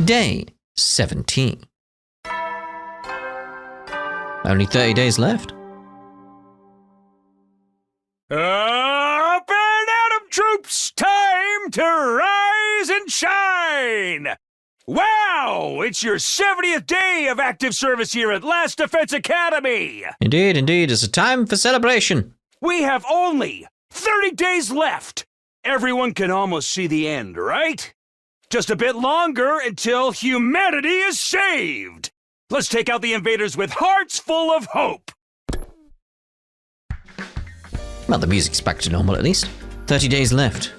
Day 17. Only 30 days left. Up and Atom troops, time to rise and shine! Wow, it's your 70th day of active service here at Last Defense Academy! Indeed, it's a time for celebration. We have only 30 days left. Everyone can almost see the end, right? Just a bit longer until humanity is saved! Let's take out the invaders with hearts full of hope! Well, the music's back to normal at least. 30 days left.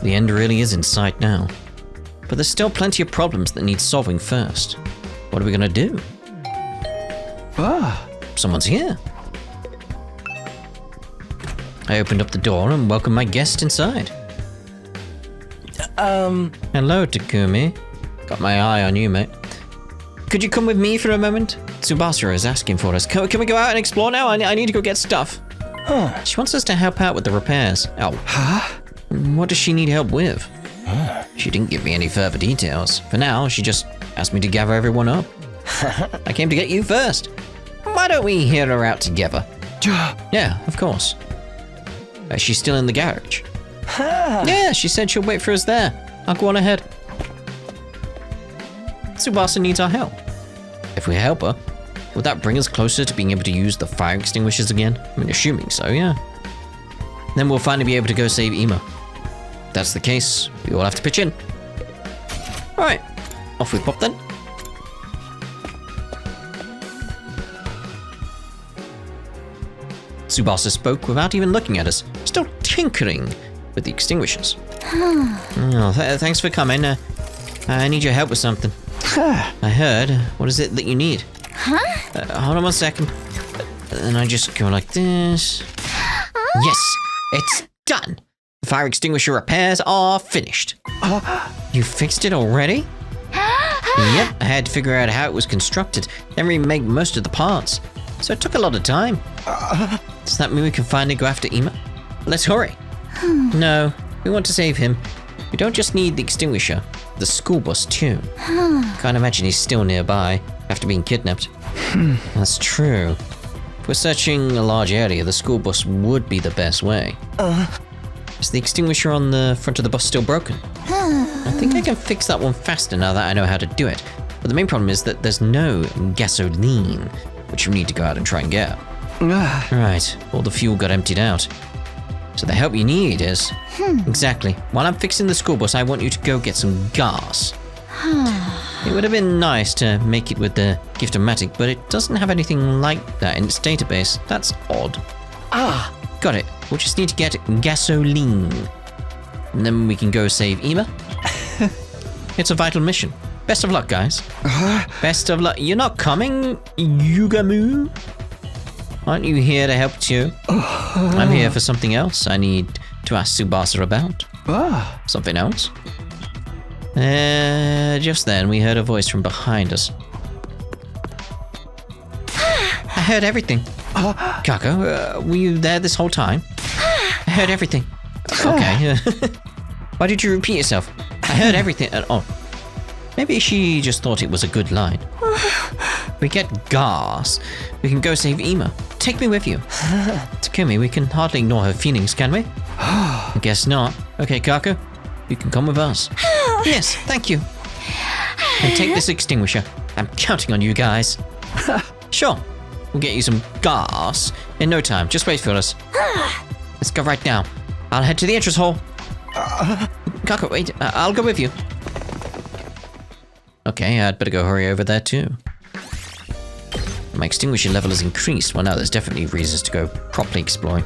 The end really is in sight now. But there's still plenty of problems that need solving first. What are we gonna do? Someone's here. I opened up the door and welcomed my guest inside. Hello, Takumi. Got my eye on you, mate. Could you come with me for a moment? Tsubasa is asking for us. Can we go out and explore now? I need to go get stuff. She wants us to help out with the repairs. Oh. What does she need help with? She didn't give me any further details. For now, she just asked me to gather everyone up. I came to get you first. Why don't we hear her out together? Yeah, of course. She's still in the garage. Yeah, she said she'll wait for us there. I'll go on ahead. Tsubasa needs our help. If we help her, would that bring us closer to being able to use the fire extinguishers again? I mean, assuming so, yeah. Then we'll finally be able to go save Ima. If that's the case, we all have to pitch in. Alright, off we pop then. Tsubasa spoke without even looking at us, still tinkering with the extinguishers. Thanks for coming. I need your help with something. I heard. What is it that you need? Hold on one second. And I just go like this. Yes, it's done. The fire extinguisher repairs are finished. You fixed it already? Yep, I had to figure out how it was constructed, then remake most of the parts. So it took a lot of time. Does that mean we can finally go after Ima? Let's hurry. No, we want to save him. We don't just need the extinguisher, the school bus too. Can't imagine he's still nearby after being kidnapped. That's true. If we're searching a large area, the school bus would be the best way. Is the extinguisher on the front of the bus still broken? I think I can fix that one faster now that I know how to do it. But the main problem is that there's no gasoline, which we need to go out and try and get. Right, all the fuel got emptied out. So the help you need is... Exactly. While I'm fixing the school bus, I want you to go get some gas. It would have been nice to make it with the Gift-O-Matic, but it doesn't have anything like that in its database. That's odd. Got it. We'll just need to get gasoline. And then we can go save Ima. It's a vital mission. Best of luck, guys. Best of luck. You're not coming, Yugamu? Aren't you here to help too? I'm here for something else I need to ask Tsubasa about. Something else? Just then, we heard a voice from behind us. I heard everything. Kako, were you there this whole time? I heard everything. Okay. Why did you repeat yourself? I heard everything. Oh. Maybe she just thought it was a good line. We get gas. We can go save Ima. Take me with you. Takumi, we can hardly ignore her feelings, can we? I guess not. Okay, Kako, you can come with us. Yes, thank you. And take this extinguisher. I'm counting on you guys. Sure. We'll get you some gas in no time. Just wait for us. Let's go right now. I'll head to the entrance hall. Kako, wait. I'll go with you. Okay, I'd better go hurry over there too. My extinguisher level has increased. Well, now there's definitely reasons to go properly exploring.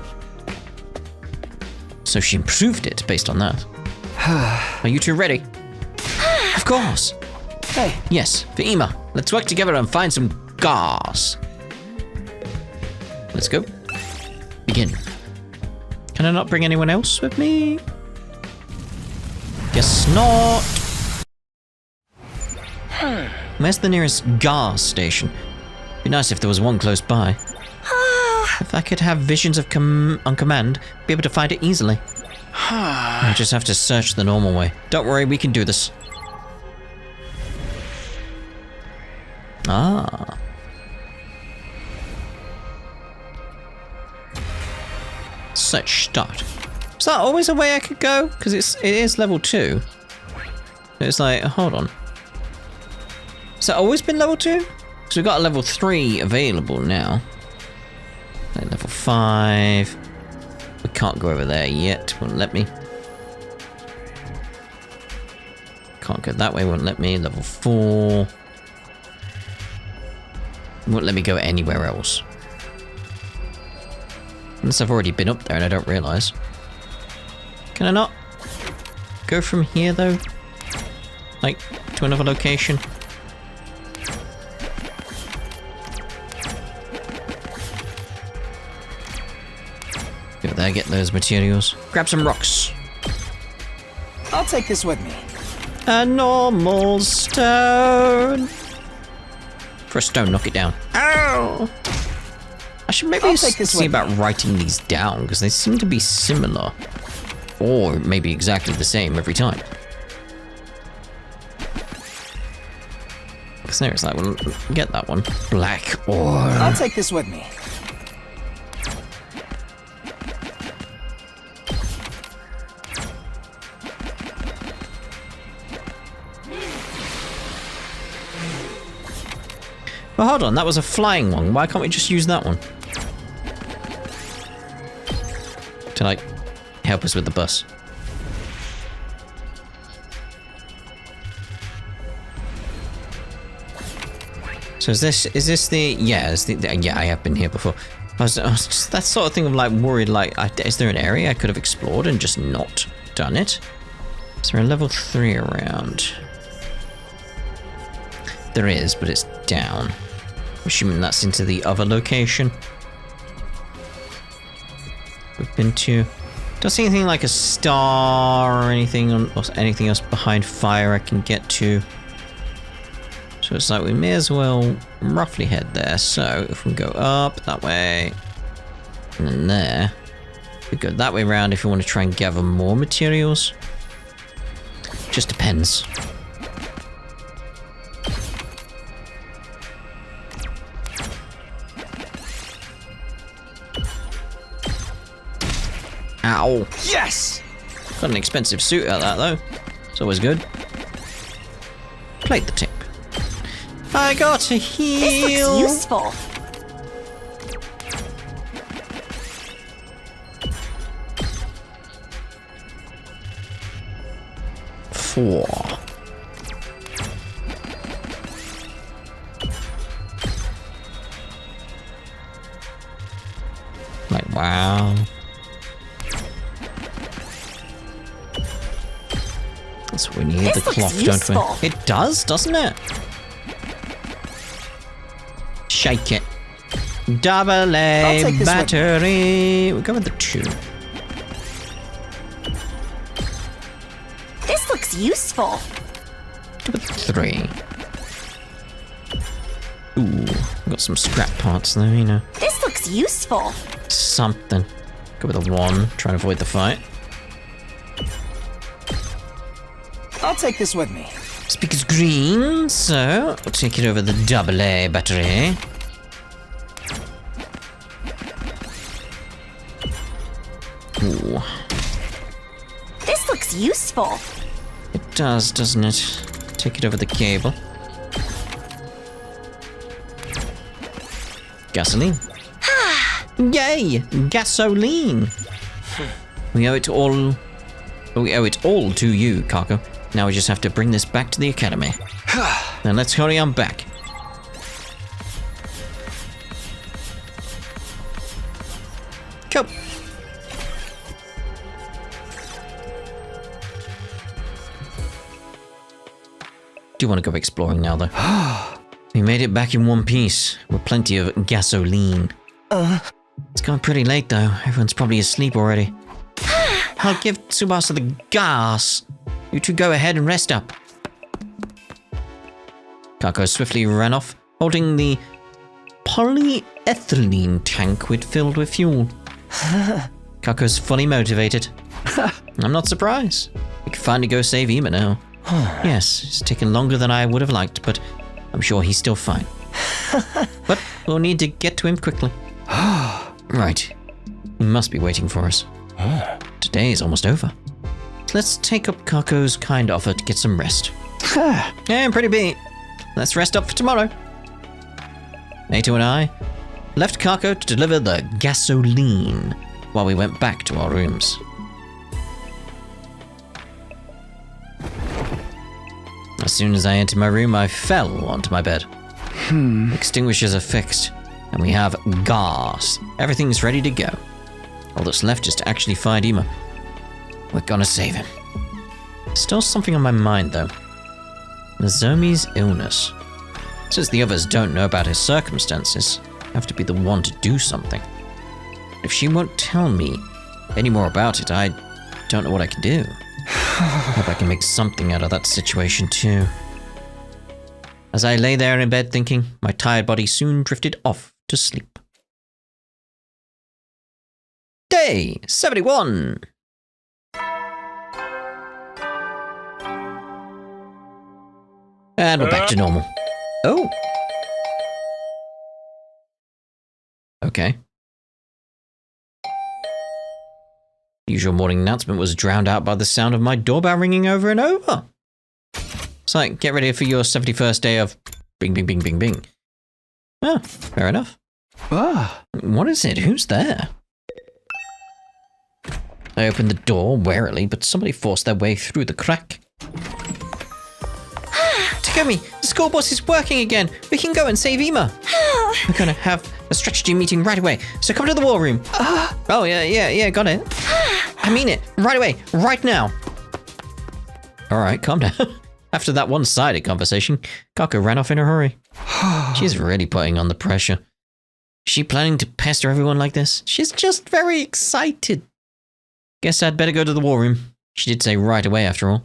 So she improved it based on that. Are you two ready? Of course. Hey. Yes, for Ima. Let's work together and find some gas. Let's go. Begin. Can I not bring anyone else with me? Guess not. Where's the nearest gas station? Be nice if there was one close by. If I could have visions of on command, be able to find it easily. I just have to search the normal way. Don't worry, we can do this. Ah. Search start. Is that always a way I could go? Because it is level 2. It's like, hold on. Has that always been level 2? Because we've got a level 3 available now. Like level 5. We can't go over there yet. Won't let me. Can't go that way. Won't let me. Level 4. Won't let me go anywhere else. Unless I've already been up there and I don't realise. Can I not go from here though? Like, to another location? Go there, get those materials. Grab some rocks. I'll take this with me. A normal stone. For a stone, knock it down. Ow! I should maybe see about writing these down, because they seem to be similar. Or maybe exactly the same every time. Because there it's like, well, get that one. Black ore. I'll take this with me. But hold on, that was a flying one. Why can't we just use that one? To like, help us with the bus. So is this the, yeah, yeah, I have been here before. I was just that sort of thing of like worried, like, is there an area I could have explored and just not done it? Is there a level 3 around? There is, but it's down. I'm assuming that's into the other location we've been to. Don't see anything like a star or anything else behind fire I can get to. So it's like we may as well roughly head there. So if we go up that way, and then there, we go that way around if we want to try and gather more materials. Just depends. Ow. Yes! Got an expensive suit out of that though. It's always good. Played the tip. I got a heal. This looks useful. Four. Like, wow. That's what we need, the cloth, don't we? It does, doesn't it? Shake it. Double A battery. We'll go with the 2. This looks useful. Go with 3. Ooh, got some scrap parts though, you know. This looks useful. Something. Go with a 1. Try and avoid the fight. I'll take this with me. Speaker's green, so we'll take it over the double A battery. Ooh. This looks useful. It does, doesn't it? Take it over the cable. Gasoline. Yay! Gasoline! We owe it all. We owe it all to you, Kako. Now we just have to bring this back to the academy. Now let's hurry on back. Go. Do you want to go exploring now, though? We made it back in one piece, with plenty of gasoline. It's gone pretty late, though. Everyone's probably asleep already. I'll give Tsubasa the gas. You two go ahead and rest up. Kako swiftly ran off, holding the polyethylene tank we'd filled with fuel. Kako's fully motivated. I'm not surprised. We can finally go save Ima now. Yes, it's taken longer than I would have liked, but I'm sure he's still fine. But we'll need to get to him quickly. Right. He must be waiting for us. Today is almost over. Let's take up Kako's kind offer to get some rest. Yeah, I'm pretty beat. Let's rest up for tomorrow. Nato and I left Kako to deliver the gasoline while we went back to our rooms. As soon as I entered my room, I fell onto my bed. Extinguishers are fixed, and we have gas. Everything's ready to go. All that's left is to actually find Ima. We're gonna save him. Still something on my mind, though. Nozomi's illness. Since the others don't know about his circumstances, I have to be the one to do something. If she won't tell me any more about it, I don't know what I can do. Hope I can make something out of that situation, too. As I lay there in bed thinking, my tired body soon drifted off to sleep. Day 71! And we're back to normal. Oh. Okay. The usual morning announcement was drowned out by the sound of my doorbell ringing over and over. It's like, get ready for your 71st day of bing, bing, bing, bing, bing. Oh, fair enough. What is it? Who's there? I opened the door warily, but somebody forced their way through the crack. Takumi, the school bus is working again. We can go and save Ima. We're gonna have a strategy meeting right away, so come to the war room. Oh, yeah, got it. I mean it, right away, right now. Alright, calm down. After that one-sided conversation, Kako ran off in a hurry. She's really putting on the pressure. Is she planning to pester everyone like this? She's just very excited. Guess I'd better go to the war room. She did say right away, after all.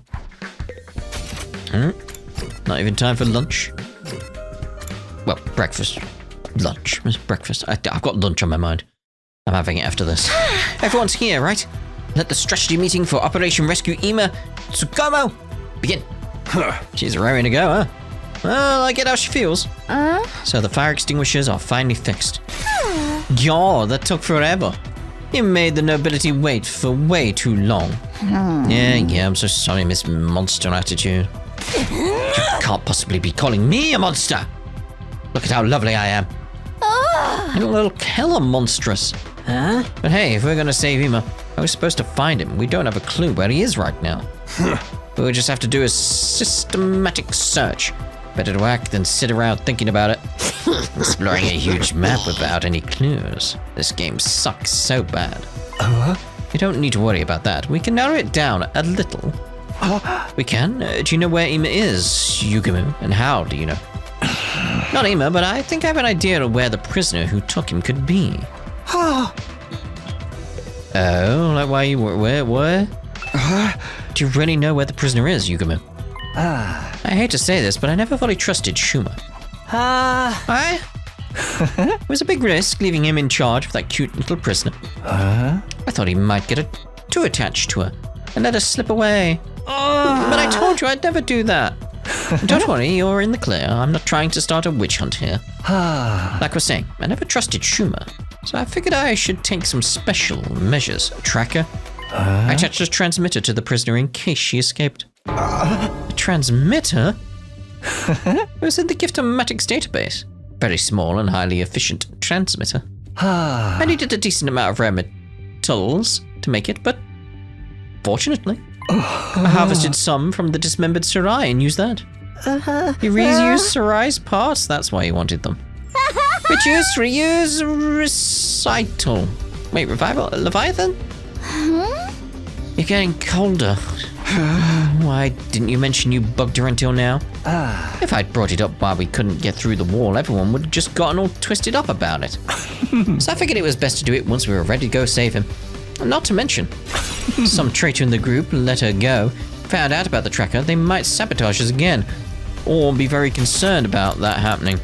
Not even time for lunch. Well, breakfast. Lunch. Breakfast. I've got lunch on my mind. I'm having it after this. Everyone's here, right? Let the strategy meeting for Operation Rescue Ima Tsukumo begin. She's raring to go, huh? Well, I get how she feels. So the fire extinguishers are finally fixed. Yeah, that took forever. You made the nobility wait for way too long. Yeah, I'm so sorry, Miss Monster Attitude. You can't possibly be calling me a monster. Look at how lovely I am. I'm a little hella monstrous. But hey, if we're gonna save Ima, how are we supposed to find him? We don't have a clue where he is right now. We'll just have to do a systematic search. Better to act than sit around thinking about it. Exploring a huge map without any clues. This game sucks so bad. You don't need to worry about that. We can narrow it down a little. We can? Do you know where Ima is, Yugumu? And how do you know? Not Ima, but I think I have an idea of where the prisoner who took him could be. Oh, like why you were? Where? Do you really know where the prisoner is, Yugumu? I hate to say this, but I never fully trusted Shuma. It was a big risk leaving him in charge of that cute little prisoner. I thought he might get too attached to her and let her slip away. But I told you I'd never do that. Don't worry, you're in the clear. I'm not trying to start a witch hunt here. Like we're saying, I never trusted Shuma, so I figured I should take some special measures. A tracker. I attached a transmitter to the prisoner in case she escaped. A transmitter? It was in the Giftomatics database. Very small and highly efficient transmitter. I needed a decent amount of rare metals to make it, but fortunately, I harvested some from the dismembered Sarai and used that. You reused Sarai's parts, that's why you wanted them. Reduce, reuse, recycle. Wait, revival? Leviathan? You're getting colder. Why didn't you mention you bugged her until now? If I'd brought it up while we couldn't get through the wall, everyone would have just gotten all twisted up about it. So I figured it was best to do it once we were ready to go save him. Not to mention, some traitor in the group let her go, found out about the tracker, they might sabotage us again, or be very concerned about that happening.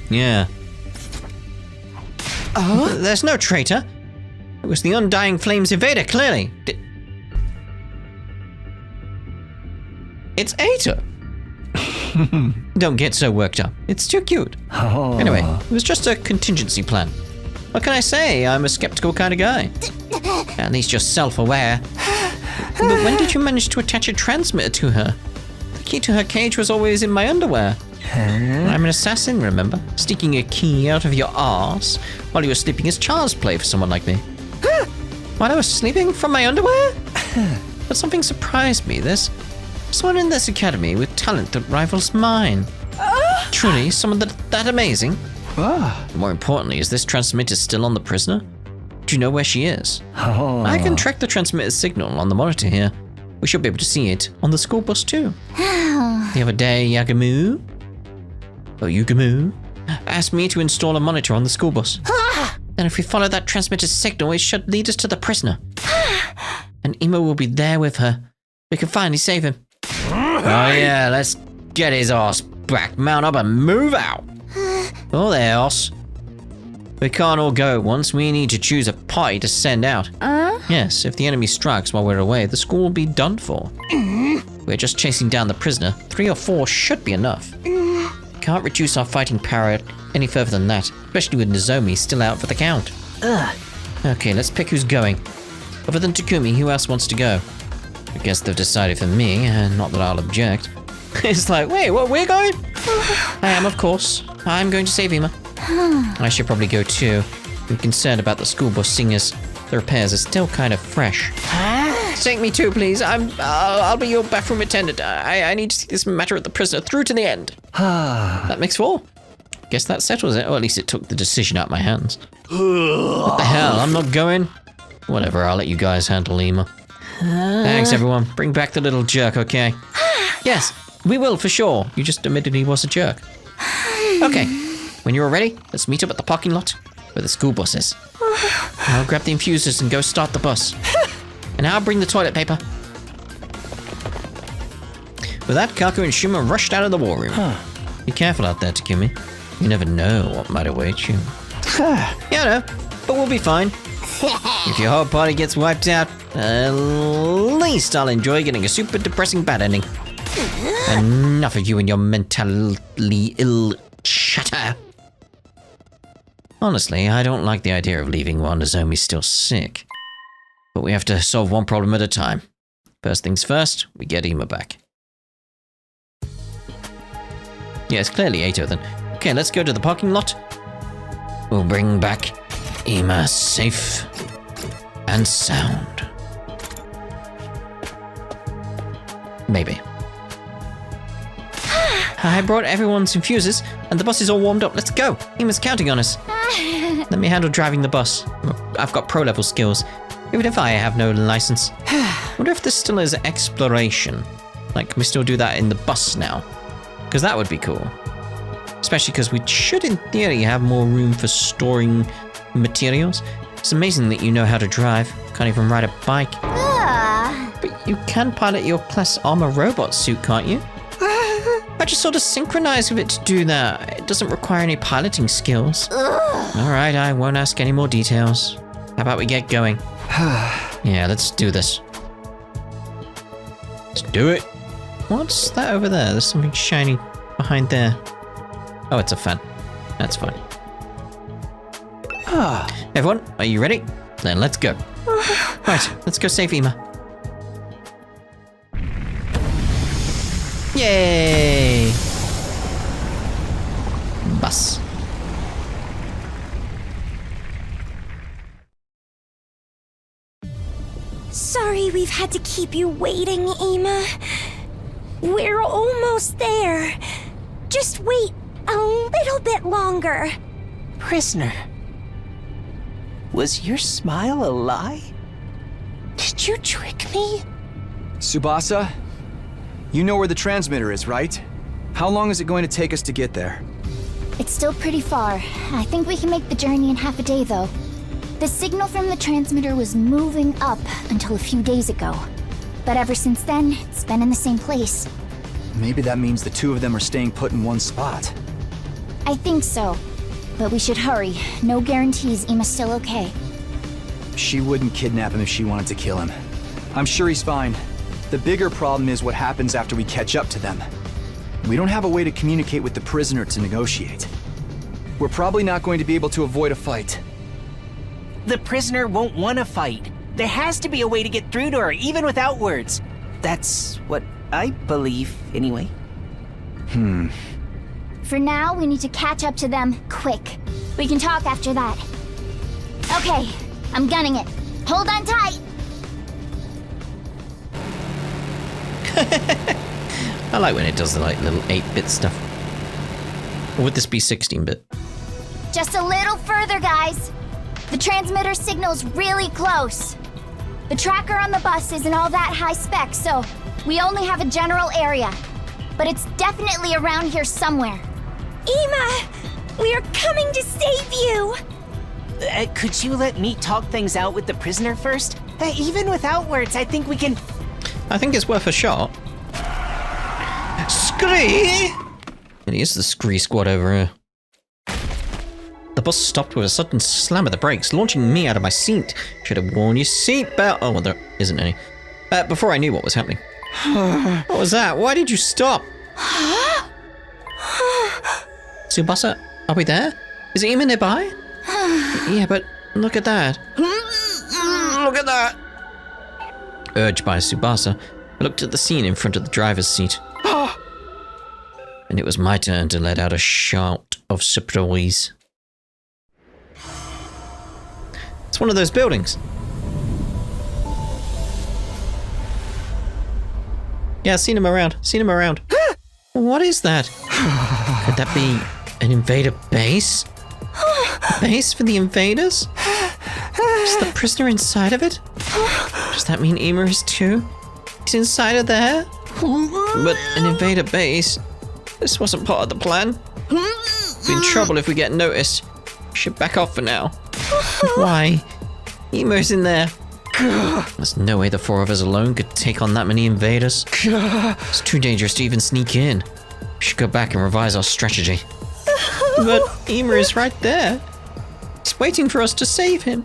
Yeah. There's no traitor. It was the Undying Flames Invader, clearly. It's Ato. Don't get so worked up. It's too cute. Oh. Anyway, it was just a contingency plan. What can I say? I'm a skeptical kind of guy. At least you're self-aware. But when did you manage to attach a transmitter to her? The key to her cage was always in my underwear. I'm an assassin, remember? Sticking a key out of your arse while you were sleeping is child's play for someone like me. While I was sleeping from my underwear? But something surprised me. There's someone in this academy with talent that rivals mine. Truly, someone that amazing. More importantly, is this transmitter still on the prisoner? Do you know where she is? I can track the transmitter's signal on the monitor here. We should be able to see it on the school bus too. The other day, Yugamu asked me to install a monitor on the school bus. Then if we follow that transmitter's signal, it should lead us to the prisoner. And Imo will be there with her. We can finally save him. Oh yeah, let's get his ass back, mount up and move out. Oh there, Os. We can't all go at once. We need to choose a party to send out. Yes, if the enemy strikes while we're away, the school will be done for. We're just chasing down the prisoner. 3 or 4 should be enough. Can't reduce our fighting power any further than that, especially with Nozomi still out for the count. Okay, let's pick who's going. Other than Takumi, who else wants to go? I guess they've decided for me, and not that I'll object. It's like, wait, what, we're going? I am, of course. I'm going to save Ima. I should probably go too. I'm concerned about the school bus seeing as the repairs are still kind of fresh. Take me too, please. I'll be your bathroom attendant. I need to see this matter of the prisoner through to the end. That makes 4. Guess that settles it, or at least it took the decision out of my hands. What the hell? I'm not going? Whatever, I'll let you guys handle Ima. Thanks, everyone. Bring back the little jerk, okay? Yes, we will for sure. You just admitted he was a jerk. Okay, when you're ready, let's meet up at the parking lot where the school bus is. I'll grab the infusers and go start the bus. And I'll bring the toilet paper. With that, Kaku and Shuma rushed out of the war room. Be careful out there, Takumi. You never know what might await you. Yeah, I know, but we'll be fine. If your whole party gets wiped out, at least I'll enjoy getting a super depressing bad ending. Enough of you and your mentally ill chatter. Honestly, I don't like the idea of leaving while Nozomi's still sick. But we have to solve one problem at a time. First things first, we get Ima back. Yeah, it's clearly Ato then. Okay, let's go to the parking lot. We'll bring back Ima safe and sound. Maybe. I brought everyone's infusers, and the bus is all warmed up. Let's go. Ima's counting on us. Let me handle driving the bus. I've got pro-level skills, even if I have no license. Wonder if this still is exploration. Like, can we still do that in the bus now? Because that would be cool. Especially because we should, in theory, have more room for storing materials. It's amazing that you know how to drive. Can't even ride a bike. But you can pilot your class armor robot suit, can't you? I just sort of synchronize with it to do that. It doesn't require any piloting skills. Alright, I won't ask any more details. How about we get going? Yeah, let's do this. Let's do it. What's that over there? There's something shiny behind there. Oh, it's a fan. That's fine. Everyone, are you ready? Then let's go. Right, let's go save Ima. Yay! Bus. Sorry we've had to keep you waiting, Ima. We're almost there. Just wait a little bit longer. Prisoner, was your smile a lie? Did you trick me? Tsubasa, you know where the transmitter is, right? How long is it going to take us to get there? It's still pretty far. I think we can make the journey in half a day, though. The signal from the transmitter was moving up until a few days ago. But ever since then, it's been in the same place. Maybe that means the two of them are staying put in one spot. I think so. But we should hurry. No guarantees Ima's still okay. She wouldn't kidnap him if she wanted to kill him. I'm sure he's fine. The bigger problem is what happens after we catch up to them. We don't have a way to communicate with the prisoner to negotiate. We're probably not going to be able to avoid a fight. The prisoner won't want to fight. There has to be a way to get through to her, even without words. That's what I believe, anyway. For now, we need to catch up to them quick. We can talk after that. Okay, I'm gunning it. Hold on tight. I like when it does the like little 8-bit stuff. Or would this be 16-bit? Just a little further, guys. The transmitter signal's really close. The tracker on the bus isn't all that high spec, so we only have a general area. But it's definitely around here somewhere. Ema! We are coming to save you! Could you let me talk things out with the prisoner first? Even without words, I think we can... I think it's worth a shot. Scree! It is the Scree squad over here. The bus stopped with a sudden slam of the brakes, launching me out of my seat. Should have worn your seatbelt. Oh, well, there isn't any. Before I knew what was happening. What was that? Why did you stop? Tsubasa, are we there? Is Ema nearby? Yeah, but look at that. Look at that! Urged by Tsubasa, I looked at the scene in front of the driver's seat. And it was my turn to let out a shout of surprise. It's one of those buildings. Yeah, seen him around. What is that? Could that be an invader base? A base for the invaders? Is the prisoner inside of it? Does that mean Ema is too? He's inside of there? But an invader base? This wasn't part of the plan. We'll be in trouble if we get noticed. We should back off for now. Why? Emo's in there. There's no way the four of us alone could take on that many invaders. It's too dangerous to even sneak in. We should go back and revise our strategy. But Ema is right there. He's waiting for us to save him.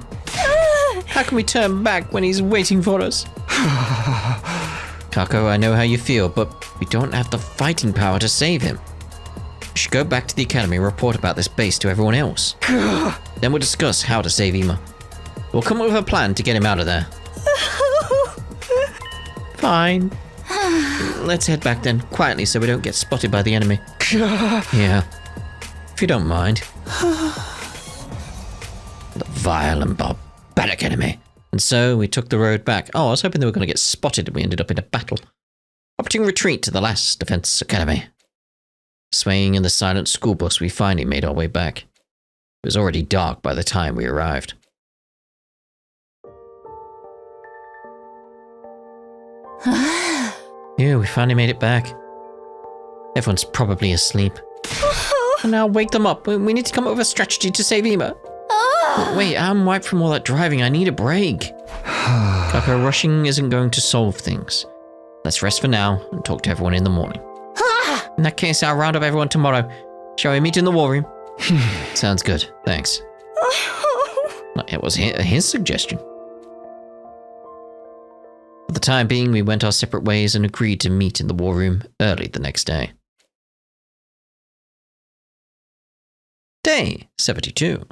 How can we turn back when he's waiting for us? Kako, I know how you feel, but we don't have the fighting power to save him. We should go back to the academy and report about this base to everyone else. Then we'll discuss how to save Ema. We'll come up with a plan to get him out of there. Fine. Let's head back then, quietly so we don't get spotted by the enemy. Yeah. If you don't mind. The vile and barbaric enemy. And so we took the road back. Oh, I was hoping they were going to get spotted and we ended up in a battle. Opting retreat to the last defense academy. Swaying in the silent school bus, we finally made our way back. It was already dark by the time we arrived. Yeah, we finally made it back. Everyone's probably asleep. And now wake them up. We need to come up with a strategy to save Ema. Wait, I'm wiped from all that driving. I need a break. Kako, rushing isn't going to solve things. Let's rest for now and talk to everyone in the morning. In that case, I'll round up everyone tomorrow. Shall we meet in the war room? Sounds good. Thanks. It was his suggestion. For the time being, we went our separate ways and agreed to meet in the war room early the next day. Day 72.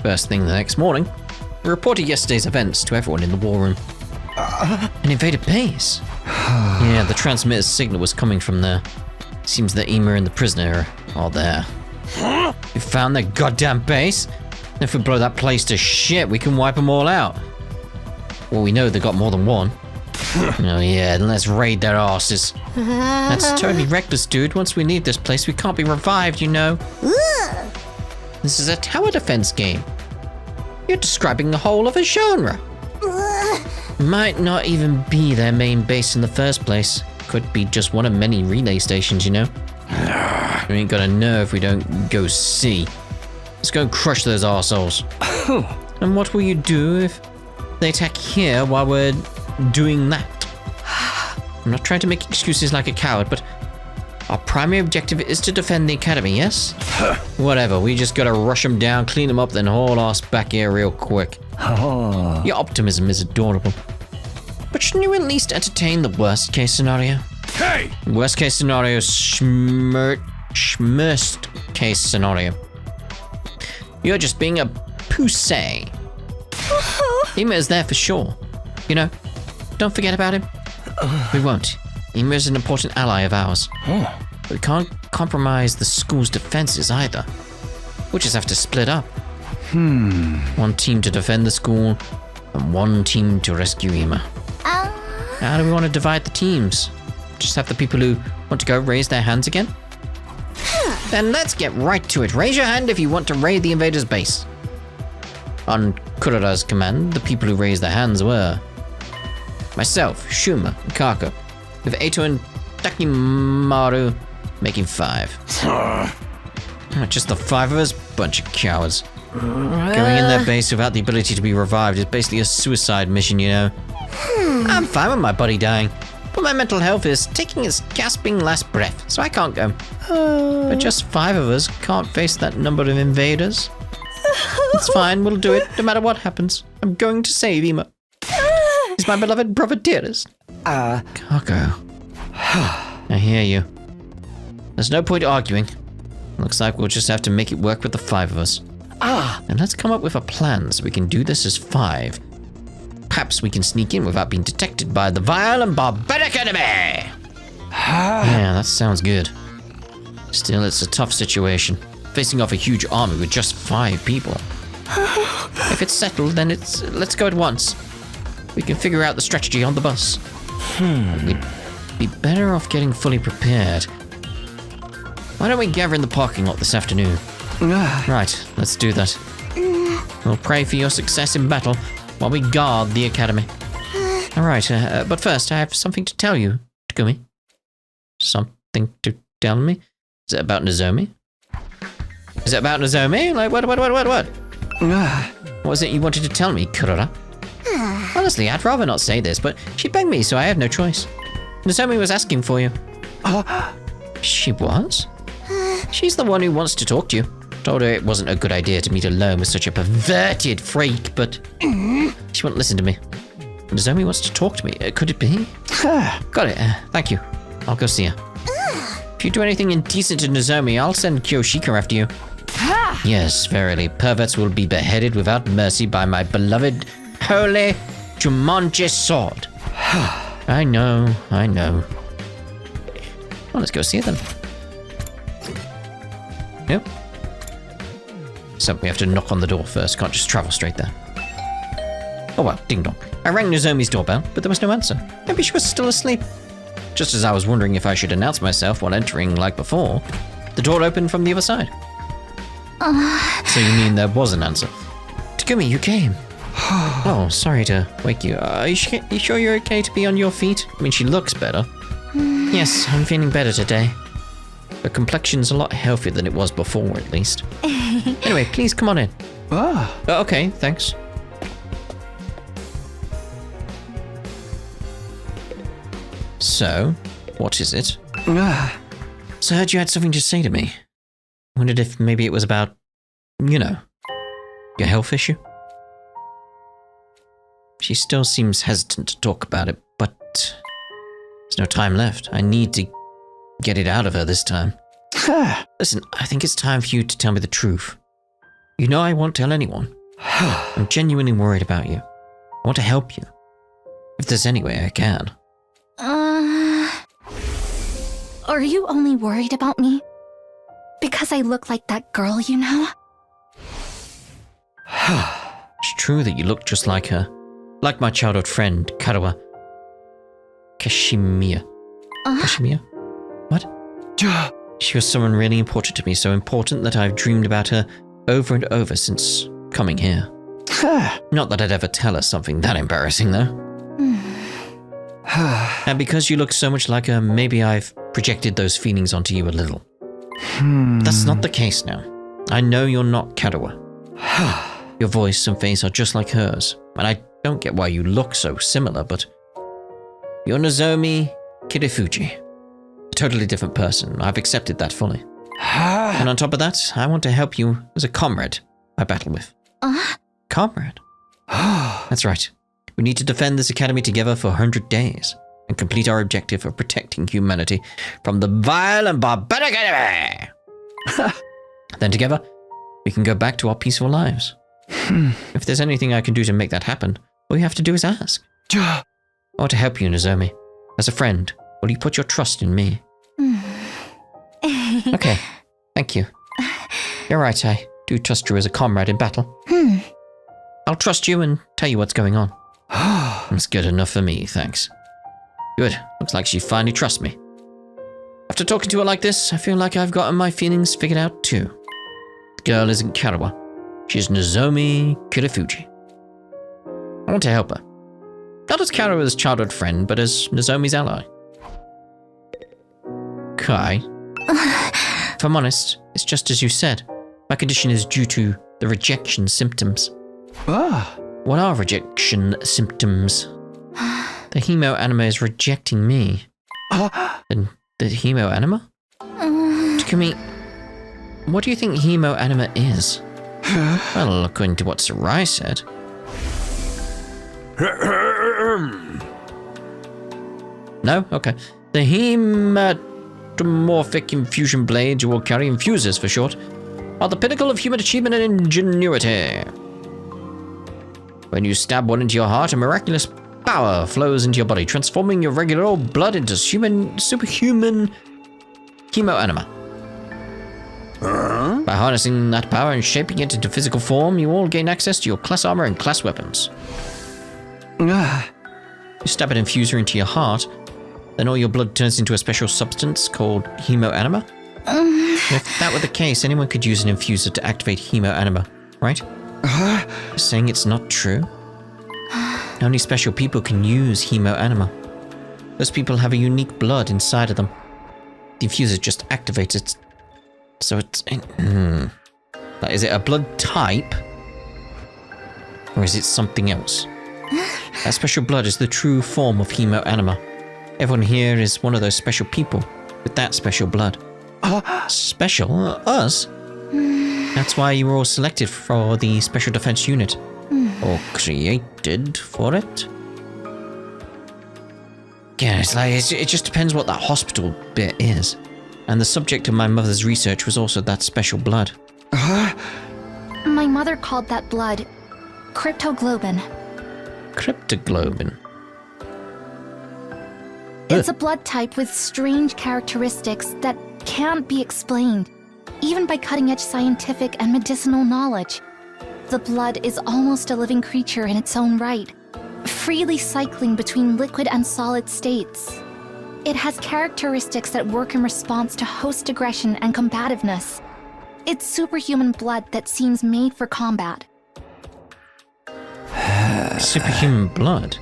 First thing the next morning, we reported yesterday's events to everyone in the war room. An invader base? Yeah, the transmitter's signal was coming from there. Seems that Ema and the prisoner are there. We found their goddamn base? If we blow that place to shit, we can wipe them all out. Well, we know they got more than one. Oh yeah, then let's raid their asses. That's totally reckless, dude. Once we leave this place, we can't be revived, you know. This is a tower defense game. You're describing the whole of a genre. Might not even be their main base in the first place. Could be just one of many relay stations, you know. We ain't got a nerve we don't go see. Let's go and crush those arseholes. And what will you do if they attack here while we're doing that? I'm not trying to make excuses like a coward, but our primary objective is to defend the academy, yes? Whatever, we just gotta rush them down, clean them up, then haul ass back here real quick. Your optimism is adorable. But shouldn't you at least entertain the worst case scenario? Hey! Worst case scenario, schmurst case scenario. You're just being a pussy. Ema is there for sure. You know, don't forget about him. We won't. Ema is an important ally of ours. We can't compromise the school's defenses either. We'll just have to split up. One team to defend the school, and one team to rescue Ema. How do we want to divide the teams? Just have the people who want to go raise their hands again? Then let's get right to it. Raise your hand if you want to raid the Invader's base. On Kurara's command, the people who raised their hands were myself, Shuma, and Kako, with Eito and Takimaru making 5. Just the 5 of us? Bunch of cowards. Going in their base without the ability to be revived is basically a suicide mission, you know. I'm fine with my body dying, but my mental health is taking its gasping last breath, so I can't go. But just 5 of us can't face that number of invaders. It's fine, we'll do it, no matter what happens. I'm going to save Ema. He's my beloved brother dearest. Kako. I hear you. There's no point arguing. Looks like we'll just have to make it work with the 5 of us. And let's come up with a plan so we can do this as 5. Perhaps we can sneak in without being detected by the vile and barbaric enemy! Yeah, that sounds good. Still, it's a tough situation. Facing off a huge army with just 5 people. If it's settled, then let's go at once. We can figure out the strategy on the bus. We'd be better off getting fully prepared. Why don't we gather in the parking lot this afternoon? Right, let's do that. We'll pray for your success in battle while we guard the academy. Alright, but first I have something to tell you, Takumi. Something to tell me? Is it about Nozomi? Is it about Nozomi? Like, what? What was it you wanted to tell me, Kurara? Honestly, I'd rather not say this, but she begged me, so I had no choice. Nozomi was asking for you. She was? She's the one who wants to talk to you. Told her it wasn't a good idea to meet alone with such a perverted freak, but she wouldn't listen to me. Nozomi wants to talk to me. Could it be? Got it. Thank you. I'll go see her. If you do anything indecent to Nozomi, I'll send Kyoshika after you. Yes, verily, perverts will be beheaded without mercy by my beloved holy Jumanji sword. I know. Well, let's go see her then. Yep. So we have to knock on the door first, can't just travel straight there. Oh well, ding dong. I rang Nozomi's doorbell, but there was no answer. Maybe she was still asleep. Just as I was wondering if I should announce myself while entering like before, the door opened from the other side. So you mean there was an answer? Takumi, you came. Oh, sorry to wake you. Are you sure you're okay to be on your feet? I mean, she looks better. Yes, I'm feeling better today. Her complexion's a lot healthier than it was before, at least. Anyway, please come on in. Okay, thanks. So, what is it? So I heard you had something to say to me. Wondered if maybe it was about, you know, your health issue? She still seems hesitant to talk about it, but there's no time left. I need to get it out of her this time. Listen, I think it's time for you to tell me the truth. You know I won't tell anyone. I'm genuinely worried about you. I want to help you. If there's any way I can. Are you only worried about me? Because I look like that girl, you know? It's true that you look just like her. Like my childhood friend, Karawa. Kashimiya. Kashimiya? What? She was someone really important to me, so important that I've dreamed about her over and over since coming here. Not that I'd ever tell her something that embarrassing, though. And because you look so much like her, maybe I've projected those feelings onto you a little. That's not the case now. I know you're not Karawa. Your voice and face are just like hers, and I don't get why you look so similar, but you're Nozomi Kirifuji. A totally different person. I've accepted that fully. And on top of that, I want to help you as a comrade I battle with. Comrade? That's right. We need to defend this academy together for 100 days and complete our objective of protecting humanity from the vile and barbaric enemy. Then together, we can go back to our peaceful lives. If there's anything I can do to make that happen, all you have to do is ask. I want to help you, Nozomi. As a friend, will you put your trust in me? Okay, thank you. You're right, I do trust you as a comrade in battle. I'll trust you and tell you what's going on. That's good enough for me, thanks. Good, looks like she finally trusts me. After talking to her like this, I feel like I've gotten my feelings figured out too. The girl isn't Karawa. She's Nozomi Kirifuji. I want to help her. Not as Karawa's childhood friend, but as Nozomi's ally. Kai. If I'm honest, it's just as you said. My condition is due to the rejection symptoms. What are rejection symptoms? The hemo anima is rejecting me. And the hemo anima? Takumi, what do you think hemo anima is? Well, according to what Sarai said. No? Okay. The hematomorphic infusion blades, you will carry infusers for short, are the pinnacle of human achievement and ingenuity. When you stab one into your heart, a miraculous power flows into your body, transforming your regular old blood into superhuman hemo anima. By harnessing that power and shaping it into physical form, you all gain access to your class armor and class weapons. You stab an infuser into your heart, then all your blood turns into a special substance called hemo anima. If that were the case, anyone could use an infuser to activate hemo anima, right? You're saying it's not true? Only special people can use hemo anima. Those people have a unique blood inside of them. The infuser just activates it. So it's... Like, is it a blood type? Or is it something else? That special blood is the true form of hemo anima. Everyone here is one of those special people with that special blood. Special? Us? That's why you were all selected for the Special Defense Unit. Or created for it. Yeah, it's like, it just depends what that hospital bit is. And the subject of my mother's research was also that special blood. My mother called that blood Cryptoglobin. Cryptoglobin? It's a blood type with strange characteristics that can't be explained, even by cutting-edge scientific and medicinal knowledge. The blood is almost a living creature in its own right, freely cycling between liquid and solid states. It has characteristics that work in response to host aggression and combativeness. It's superhuman blood that seems made for combat. Superhuman blood?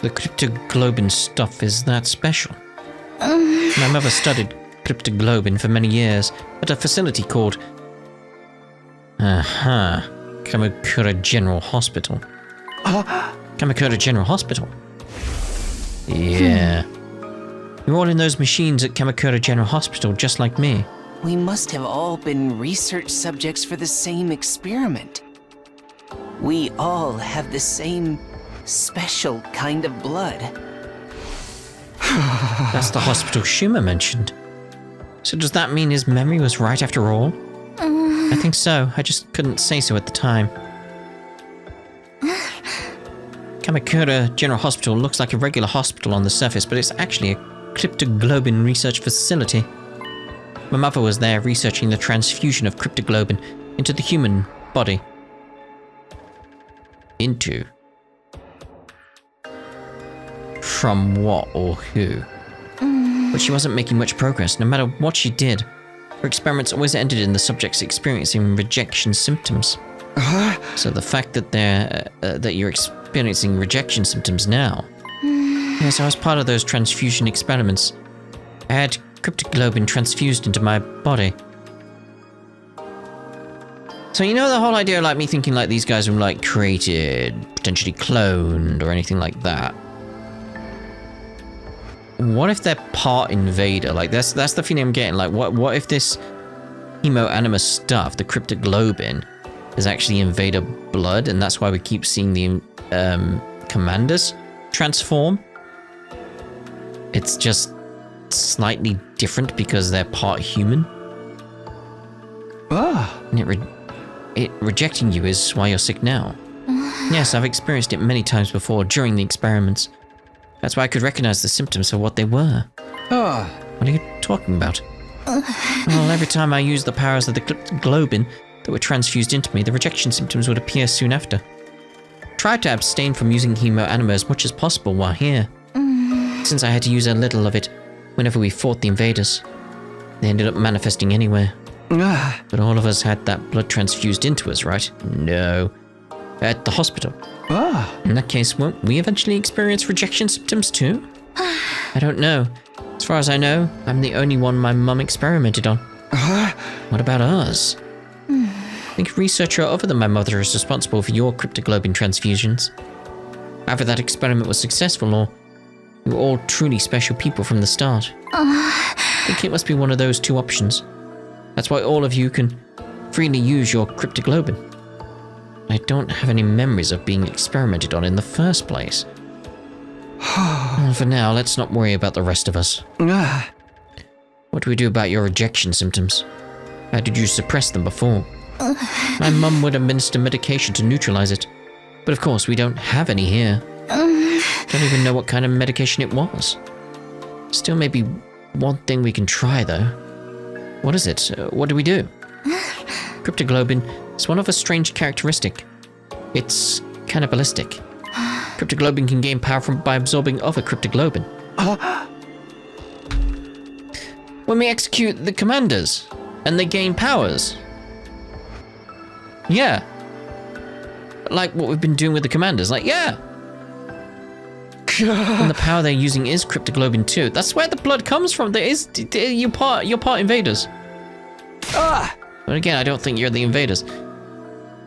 The Cryptoglobin stuff is that special? My mother studied Cryptoglobin for many years at a facility called... Kamakura General Hospital. Kamakura General Hospital? Yeah. You're all in those machines at Kamakura General Hospital, just like me. We must have all been research subjects for the same experiment. We all have the same special kind of blood. That's the hospital Shuma mentioned. So does that mean his memory was right after all? I think so. I just couldn't say so at the time. Kamakura General Hospital looks like a regular hospital on the surface, but it's actually a Cryptoglobin research facility. My mother was there researching the transfusion of Cryptoglobin into the human body. Into? From what or who? But she wasn't making much progress, no matter what she did. Her experiments always ended in the subjects experiencing rejection symptoms. So the fact that that you're experiencing rejection symptoms now. Yes, I was part of those transfusion experiments. I had Cryptoglobin transfused into my body. So you know the whole idea, like me thinking like these guys were like created, potentially cloned or anything like that. What if they're part Invader? Like that's the feeling I'm getting. Like what if this hemo anima stuff, the Cryptoglobin, is actually Invader blood, and that's why we keep seeing the commanders transform. It's just slightly different because they're part human. And rejecting you is why you're sick now. Yes, I've experienced it many times before during the experiments. That's why I could recognize the symptoms for what they were. What are you talking about? Well, every time I used the powers of the Cryptoglobin that were transfused into me, the rejection symptoms would appear soon after. I tried to abstain from using hemoanima as much as possible while here, since I had to use a little of it whenever we fought the invaders. They ended up manifesting anywhere. But all of us had that blood transfused into us, right? No. At the hospital. In that case, won't we eventually experience rejection symptoms too? I don't know. As far as I know, I'm the only one my mum experimented on. What about us? I think a researcher other than my mother is responsible for your cryptoglobin transfusions. Either that experiment was successful, or you were all truly special people from the start. I think it must be one of those two options. That's why all of you can freely use your cryptoglobin. I don't have any memories of being experimented on in the first place. For now, let's not worry about the rest of us. What do we do about your rejection symptoms? How did you suppress them before? My mum would administer medication to neutralize it. But of course, we don't have any here. Don't even know what kind of medication it was. Still may be one thing we can try, though. What is it? What do we do? Cryptoglobin is one of a strange characteristic. It's cannibalistic. Cryptoglobin can gain power by absorbing other cryptoglobin. When we execute the commanders, and they gain powers. Yeah. Like what we've been doing with the commanders. Like, yeah. And the power they're using is cryptoglobin too. That's where the blood comes from. There is you're part invaders. But again, I don't think you're the invaders.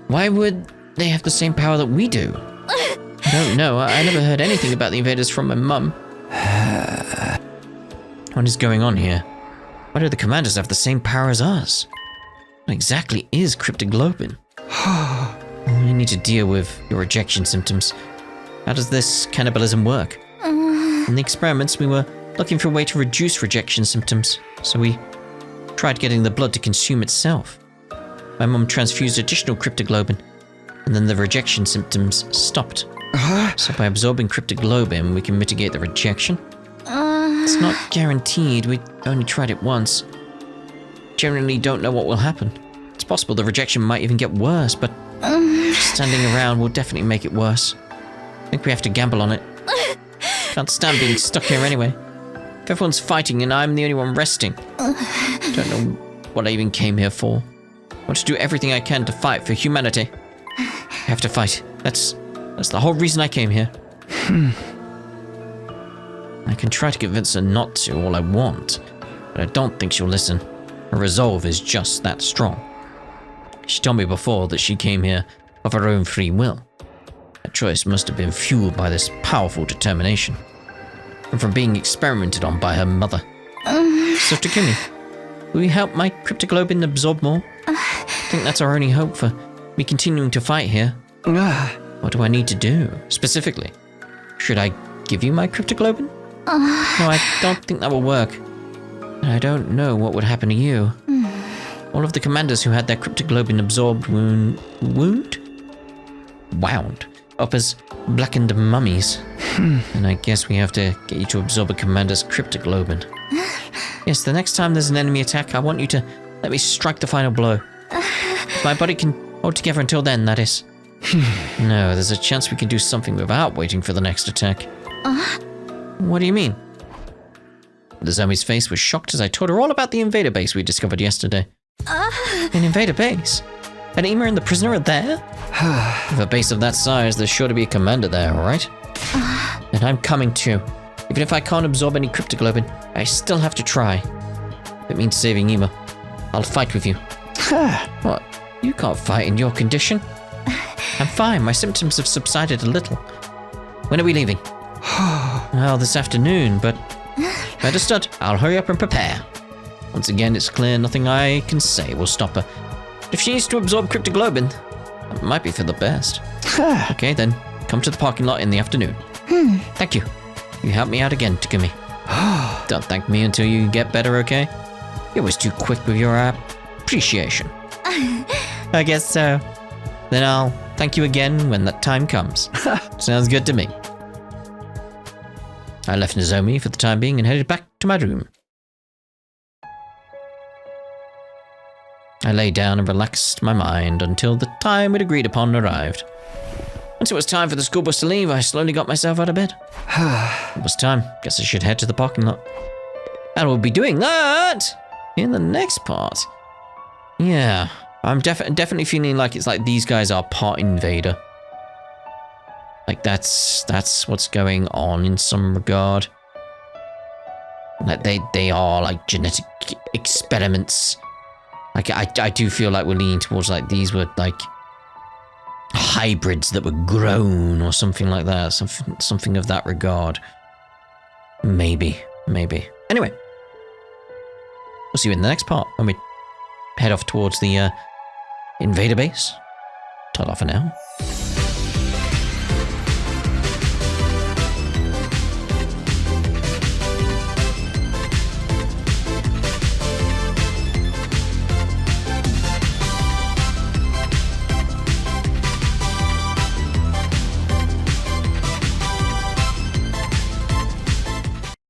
Why would they have the same power that we do? I don't know. I never heard anything about the invaders from my mum. What is going on here? Why do the commanders have the same power as us? What exactly is cryptoglobin? We need to deal with your rejection symptoms. How does this cannibalism work? In the experiments, we were looking for a way to reduce rejection symptoms, so we tried getting the blood to consume itself. My mum transfused additional cryptoglobin, and then the rejection symptoms stopped. So by absorbing cryptoglobin, we can mitigate the rejection? It's not guaranteed. We only tried it once. Generally don't know what will happen. It's possible the rejection might even get worse, but just standing around will definitely make it worse. I think we have to gamble on it. Can't stand being stuck here anyway. If everyone's fighting and I'm the only one resting. Don't know what I even came here for. I want to do everything I can to fight for humanity. I have to fight. That's the whole reason I came here. I can try to convince her not to all I want, but I don't think she'll listen. Her resolve is just that strong. She told me before that she came here of her own free will. That choice must have been fueled by this powerful determination, and from being experimented on by her mother. So Takumi, will you help my cryptoglobin absorb more? I think that's our only hope for me continuing to fight here. What do I need to do, specifically? Should I give you my cryptoglobin? No, I don't think that will work. And I don't know what would happen to you. All of the commanders who had their cryptoglobin absorbed wound up as blackened mummies. And I guess we have to get you to absorb a commander's cryptoglobin. Yes, the next time there's an enemy attack, I want you to let me strike the final blow. If my body can hold together until then, that is. No, there's a chance we can do something without waiting for the next attack. What do you mean? The zombie's face was shocked as I told her all about the Invader Base we discovered yesterday. An Invader Base? And Ema and the prisoner are there? With a base of that size, there's sure to be a commander there, right? And I'm coming too. Even if I can't absorb any cryptoglobin, I still have to try. If it means saving Ema, I'll fight with you. What? You can't fight in your condition. I'm fine. My symptoms have subsided a little. When are we leaving? Well, this afternoon, but... Understood. I'll hurry up and prepare. Once again, it's clear nothing I can say will stop her. If she needs to absorb cryptoglobin, It might be for the best. Okay, then. Come to the parking lot in the afternoon. Thank you. You helped me out again, Takumi. Don't thank me until you get better, okay? You're always too quick with your appreciation. I guess so. Then I'll thank you again when that time comes. Sounds good to me. I left Nozomi for the time being and headed back to my room. I lay down and relaxed my mind until the time we'd agreed upon arrived. Once it was time for the school bus to leave, I slowly got myself out of bed. It was time. Guess I should head to the parking lot. And we'll be doing that in the next part. Yeah, I'm definitely feeling like it's like these guys are part Invader. Like that's what's going on in some regard. Like they are like genetic experiments. Like I do feel like we're leaning towards like these were like hybrids that were grown or something like that. Something of that regard. Maybe. Anyway, we'll see you in the next part when we head off towards the Invader Base. Ta-ta for now.